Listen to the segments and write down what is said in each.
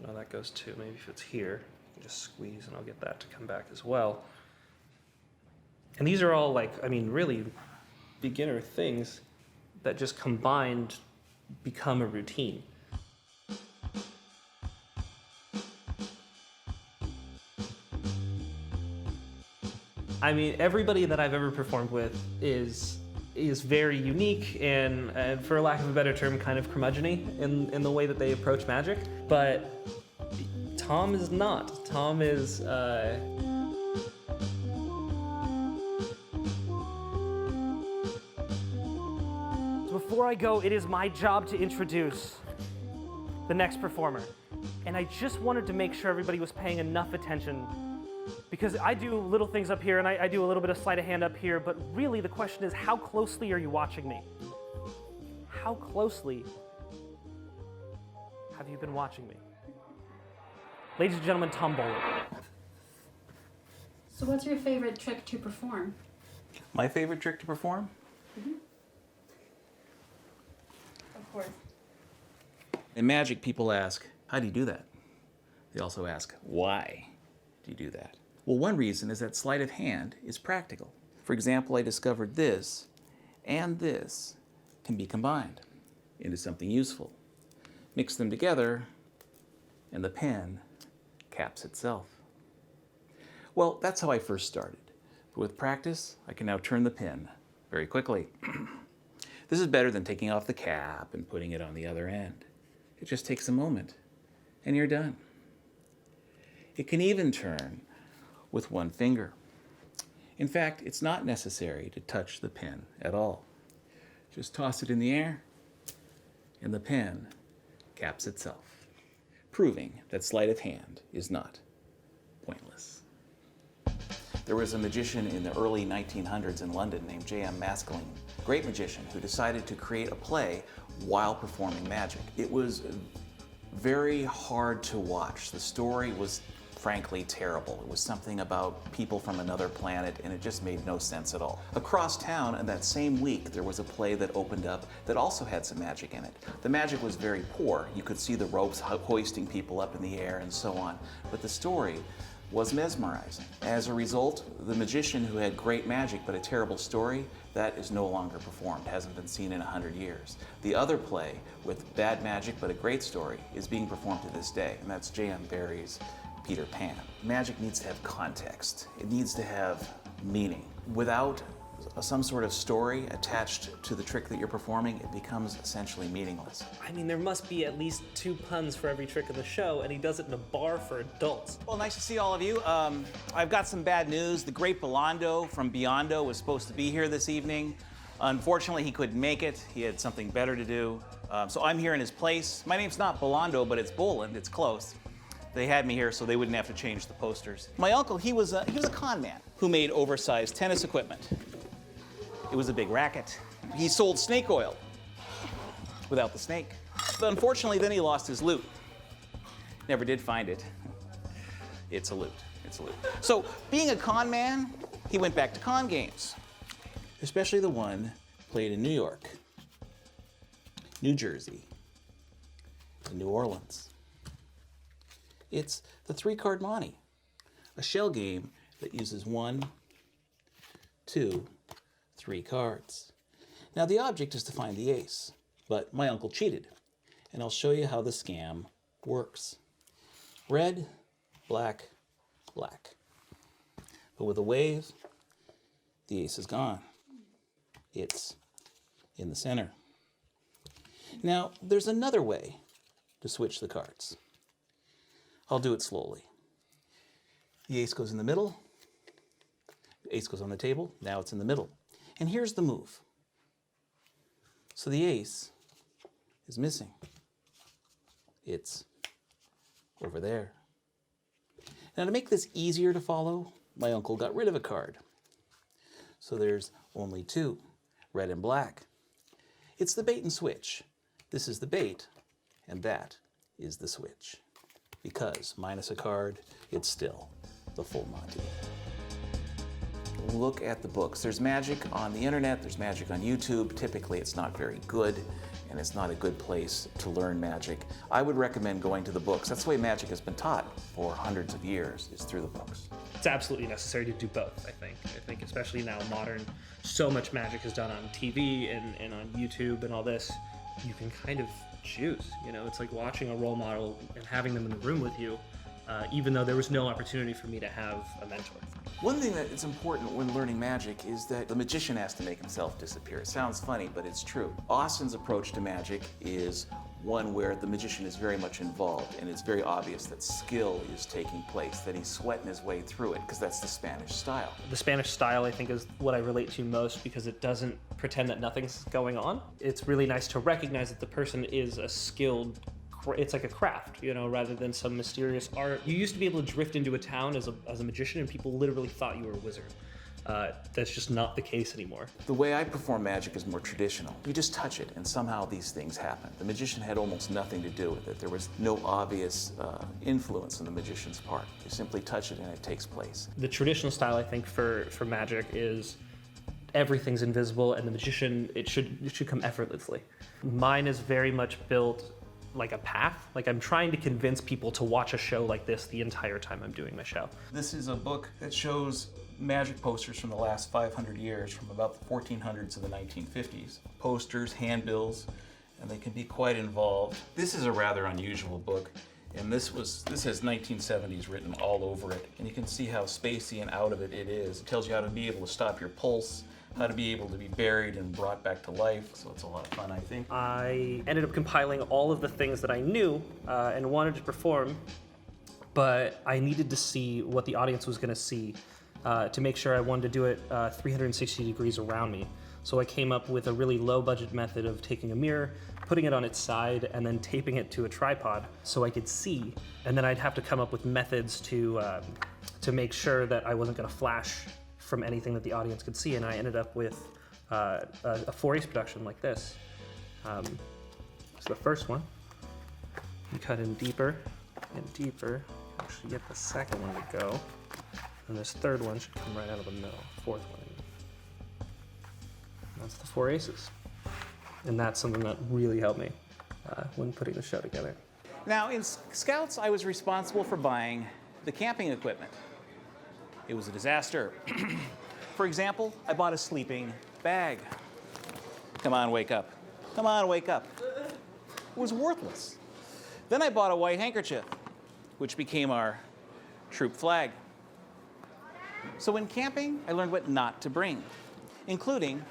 No, that goes too. Maybe if it's here, you can just squeeze and I'll get that to come back as well. And these are all like, I mean, really beginner things that just combined become a routine. I mean, everybody that I've ever performed with is very unique and for lack of a better term, kind of curmudgeon-y in the way that they approach magic. But Tom is not. Tom is, Before I go, it is my job to introduce the next performer. And I just wanted to make sure everybody was paying enough attention, because I do little things up here and I do a little bit of sleight of hand up here, but really the question is, how closely are you watching me? How closely have you been watching me? Ladies and gentlemen, Tom Bowler. So what's your favorite trick to perform? My favorite trick to perform? Of course. In magic, people ask, how do you do that? They also ask, why do you do that? Well, one reason is that sleight of hand is practical. For example, I discovered this and this can be combined into something useful. Mix them together, and the pen caps itself. Well, that's how I first started. But with practice, I can now turn the pen very quickly. This is better than taking off the cap and putting it on the other end. It just takes a moment, and you're done. It can even turn with one finger. In fact, it's not necessary to touch the pen at all. Just toss it in the air, and the pen caps itself, proving that sleight of hand is not pointless. There was a magician in the early 1900s in London named J.M. Maskelyne, a great magician who decided to create a play while performing magic. It was very hard to watch. The story was frankly terrible. It was something about people from another planet, and it just made no sense at all. Across town, in that same week, there was a play that opened up that also had some magic in it. The magic was very poor. You could see the ropes hoisting people up in the air and so on, but the story was mesmerizing. As a result, the magician who had great magic but a terrible story, that is no longer performed, hasn't been seen in 100 years. The other play with bad magic but a great story is being performed to this day, and that's J.M. Barrie's Peter Pan. Magic needs to have context. It needs to have meaning. Without some sort of story attached to the trick that you're performing, it becomes essentially meaningless. I mean, there must be at least 2 puns for every trick in the show, and he does it in a bar for adults. Well, nice to see all of you. I've got some bad news. The great Belando from Biondo was supposed to be here this evening. Unfortunately, he couldn't make it. He had something better to do. So I'm here in his place. My name's not Belando, but it's Boland. It's close. They had me here so they wouldn't have to change the posters. My uncle, he was a con man who made oversized tennis equipment. It was a big racket. He sold snake oil without the snake. But unfortunately, then he lost his loot. Never did find it. It's a loot. It's a loot. So, being a con man, he went back to con games, especially the one played in New York, New Jersey, and New Orleans. It's the 3-card Monte, a shell game that uses 1, 2, 3 cards. Now the object is to find the ace, but my uncle cheated, and I'll show you how the scam works. Red, black, black. But with a wave, the ace is gone. It's in the center. Now there's another way to switch the cards. I'll do it slowly. The ace goes in the middle. The ace goes on the table. Now it's in the middle. And here's the move. So the ace is missing. It's over there. Now to make this easier to follow, my uncle got rid of a card. So there's only 2, red and black. It's the bait and switch. This is the bait, and that is the switch. Because minus a card, it's still the full Monty. Look at the books. There's magic on the internet, there's magic on YouTube. Typically, it's not very good. and it's not a good place to learn magic, I would recommend going to the books. That's the way magic has been taught for hundreds of years, is through the books. It's absolutely necessary to do both, I think. I think especially now, modern, so much magic is done on TV and on YouTube and all this. You can kind of choose, you know, it's like watching a role model and having them in the room with you, even though there was no opportunity for me to have a mentor. One thing that is important when learning magic is that the magician has to make himself disappear. It sounds funny, but it's true. Austin's approach to magic is one where the magician is very much involved, and it's very obvious that skill is taking place, that he's sweating his way through it, because that's the Spanish style. The Spanish style, I think, is what I relate to most because it doesn't pretend that nothing's going on. It's really nice to recognize that the person is a skilled, it's like a craft, you know, rather than some mysterious art. You used to be able to drift into a town as a magician and people literally thought you were a wizard. That's just not the case anymore. The way I perform magic is more traditional. You just touch it and somehow these things happen. The magician had almost nothing to do with it. There was no obvious influence on the magician's part. You simply touch it and it takes place. The traditional style, I think, for magic is everything's invisible and the magician, it should come effortlessly. Mine is very much built like a path. Like I'm trying to convince people to watch a show like this the entire time I'm doing my show. This is a book that shows magic posters from the last 500 years, from about the 1400s to the 1950s. Posters, handbills, and they can be quite involved. This is a rather unusual book, and this has 1970s written all over it, and you can see how spacey and out of it is. It tells you how to be able to stop your pulse, how to be able to be buried and brought back to life, so it's a lot of fun, I think. I ended up compiling all of the things that I knew and wanted to perform, but I needed to see what the audience was going to see to make sure I wanted to do it 360 degrees around me. So I came up with a really low budget method of taking a mirror, putting it on its side, and then taping it to a tripod so I could see. And then I'd have to come up with methods to make sure that I wasn't going to flash from anything that the audience could see. And I ended up with a 4-ace production like this. So the first one, you cut in deeper and deeper. Actually get the second one to go. And this third one should come right out of the middle, fourth one. That's the 4 aces. And that's something that really helped me when putting the show together. Now, in Scouts, I was responsible for buying the camping equipment. It was a disaster. For example, I bought a sleeping bag. Come on, wake up. Come on, wake up. It was worthless. Then I bought a white handkerchief, which became our troop flag. So when camping, I learned what not to bring, including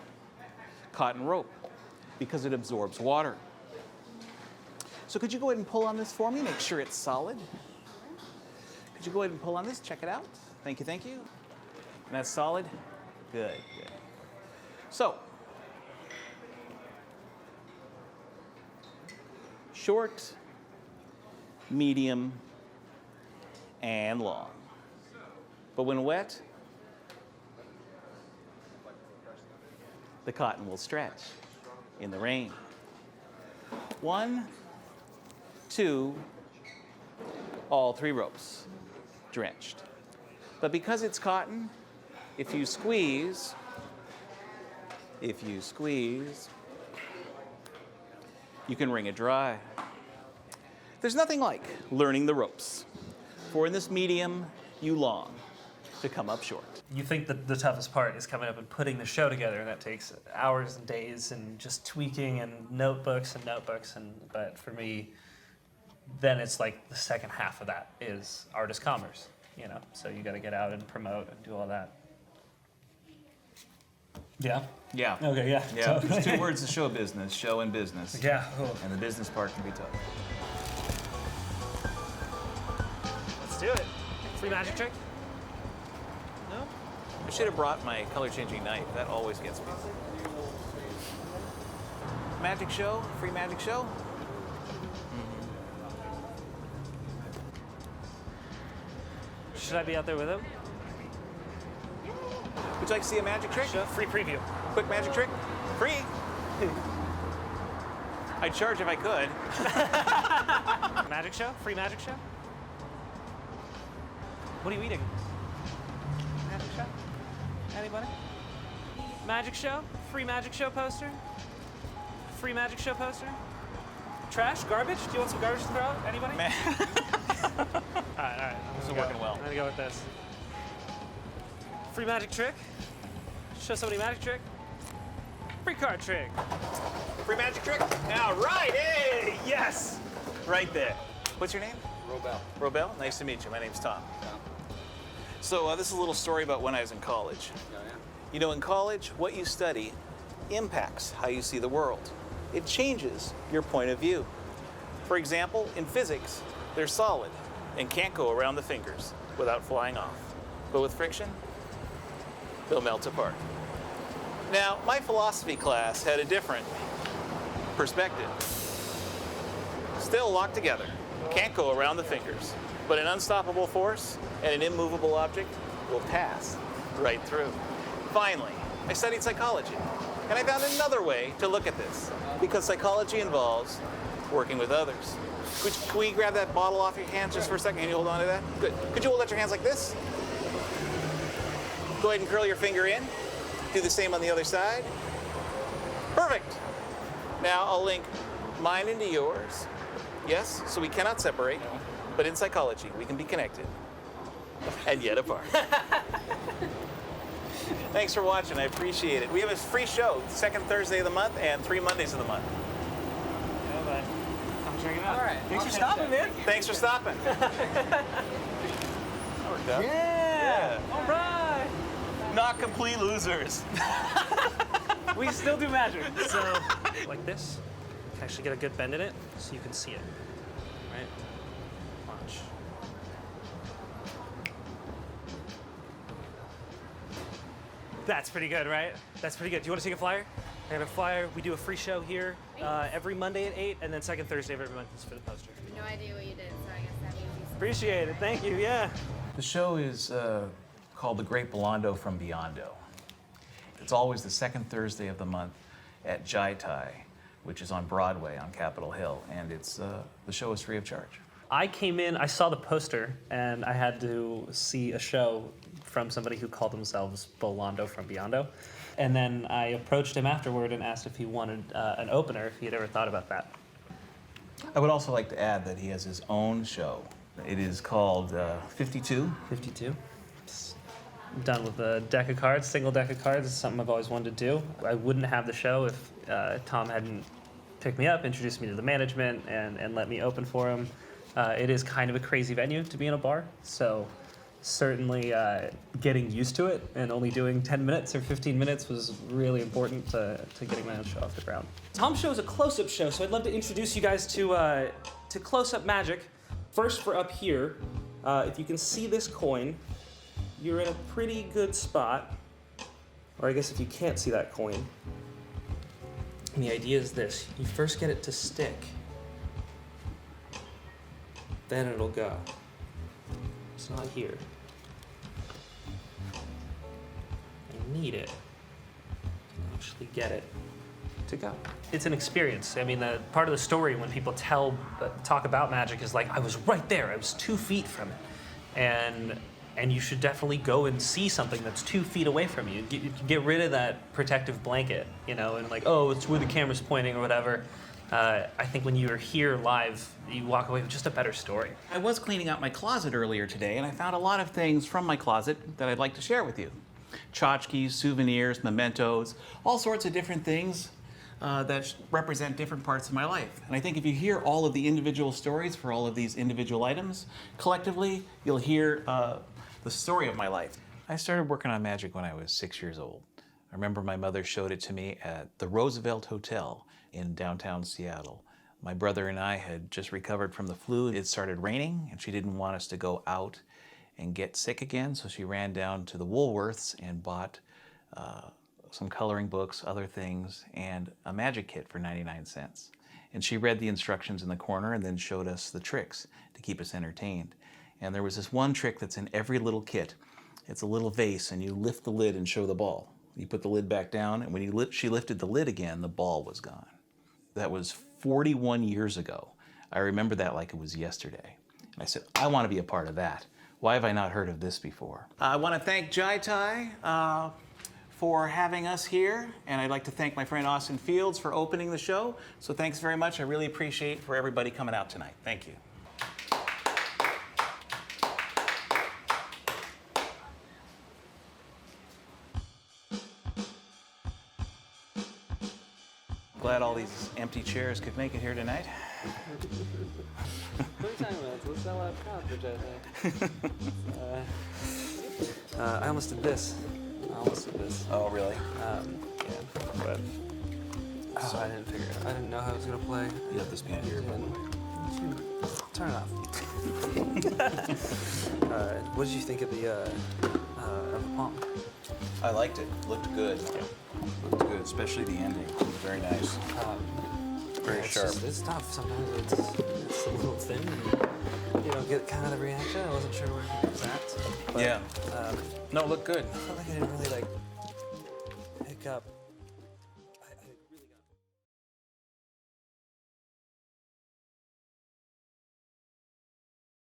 cotton rope, because it absorbs water. So could you go ahead and pull on this for me, make sure it's solid? Could you go ahead and pull on this, check it out? Thank you, thank you. And that's solid? Good, good. So, short, medium, and long. But when wet, the cotton will stretch in the rain. 1, 2, all 3 ropes drenched. But because it's cotton, if you squeeze, you can wring it dry. There's nothing like learning the ropes, for in this medium, you long to come up short. You think that the toughest part is coming up and putting the show together, and that takes hours and days and just tweaking and notebooks, but for me, then it's like the second half of that is artist commerce, you know, so you got to get out and promote and do all that. Yeah? Yeah. Okay, yeah. Yeah, there's 2 words to show business, show and business. Yeah. Oh. And the business part can be tough. Let's do it. Free magic trick? No? I should have brought my color-changing knife. That always gets me. Magic show? Free magic show? Should I be out there with him? Would you like to see a magic trick? Sure. Free preview. Quick magic trick? Free? I'd charge if I could. Magic show? Free magic show? What are you eating? Magic show? Anybody? Magic show? Free magic show poster? Free free magic show poster? Trash? Garbage? Do you want some garbage to throw out? Anybody? Man, All right. this isn't working well. I'm gonna go with this. Free magic trick. Show somebody magic trick. Free card trick. Free magic trick? All right, hey, yes! Right there. What's your name? Robel. Robel, nice to meet you. My name's Tom. Yeah. So this is a little story about when I was in college. Yeah. You know, in college, what you study impacts how you see the world. It changes your point of view. For example, in physics, they're solid and can't go around the fingers without flying off. But with friction, they'll melt apart. Now, my philosophy class had a different perspective. Still locked together, can't go around the fingers, but an unstoppable force and an immovable object will pass right through. Finally, I studied psychology, and I found another way to look at this, because psychology involves working with others. Could we grab that bottle off your hands just for a second? Can you hold on to that? Good. Could you hold out your hands like this? Go ahead and curl your finger in. Do the same on the other side. Perfect. Now I'll link mine into yours. Yes, so we cannot separate, but in psychology, we can be connected and yet apart. Thanks for watching, I appreciate it. We have a free show, second Thursday of the month and 3 Mondays of the month. Yeah, bud. Come check it out. All right. Thanks for stopping, man. Thanks for stopping. That worked out. Yeah. All right. Not complete losers. We still do magic. So, like this, you can actually get a good bend in it so you can see it. Right? Watch. That's pretty good, right? That's pretty good. Do you want to take a flyer? I have a flyer. We do a free show here every Monday at 8, and then second Thursday of every month is for the poster. No idea what you did, so I guess that means you Appreciate it. Thank you. Yeah. The show is called The Great Belando from Beyond-O. It's always the second Thursday of the month at Jai Thai, which is on Broadway on Capitol Hill, and it's the show is free of charge. I came in, I saw the poster, and I had to see a show from somebody who called themselves Belando from Beyond-O. And then I approached him afterward and asked if he wanted an opener, if he had ever thought about that. I would also like to add that he has his own show. It is called 52. 52. I'm done with a deck of cards, single deck of cards. It's something I've always wanted to do. I wouldn't have the show if Tom hadn't picked me up, introduced me to the management, and let me open for him. It is kind of a crazy venue to be in a bar, so certainly getting used to it and only doing 10 minutes or 15 minutes was really important to getting my own show off the ground. Tom's show is a close-up show, so I'd love to introduce you guys to close-up magic. First, for up here, if you can see this coin, you're in a pretty good spot. Or I guess if you can't see that coin. And the idea is this. You first get it to stick. Then it'll go. It's not here. I need it to actually get it to go. It's an experience. I mean, the part of the story when people talk about magic is like, I was right there. I was 2 feet from it. And you should definitely go and see something that's 2 feet away from you. Get rid of that protective blanket, and like, oh, it's where the camera's pointing or whatever. I think when you're here live, you walk away with just a better story. I was cleaning out my closet earlier today, and I found a lot of things from my closet that I'd like to share with you. Tchotchkes, souvenirs, mementos, all sorts of different things that represent different parts of my life. And I think if you hear all of the individual stories for all of these individual items, collectively, you'll hear the story of my life. I started working on magic when I was 6 years old. I remember my mother showed it to me at the Roosevelt Hotel in downtown Seattle. My brother and I had just recovered from the flu. It started raining, and she didn't want us to go out and get sick again, so she ran down to the Woolworths and bought some coloring books, other things, and a magic kit for 99 cents. And she read the instructions in the corner and then showed us the tricks to keep us entertained. And there was this one trick that's in every little kit. It's a little vase, and you lift the lid and show the ball. You put the lid back down, and when she lifted the lid again, the ball was gone. That was 41 years ago. I remember that like it was yesterday. And I said, I want to be a part of that. Why have I not heard of this before? I want to thank Jai Thai for having us here, and I'd like to thank my friend Austin Fields for opening the show. So thanks very much. I really appreciate for everybody coming out tonight. Thank you. Glad all these empty chairs could make it here tonight. What are you talking about? Let's sell out coverage, I think. I almost did this. Oh, really? Yeah, but I didn't figure it out. I didn't know how I was gonna play. You have this pen here. Turn it off. What did you think of the palm? I liked it. Looked good. Looked good, especially the ending. Very nice. Very sharp. It's tough. Sometimes it's a little thin, and you don't get kind of the reaction. I wasn't sure where it was at. But, Yeah. No, it looked good. I felt like I didn't really pick up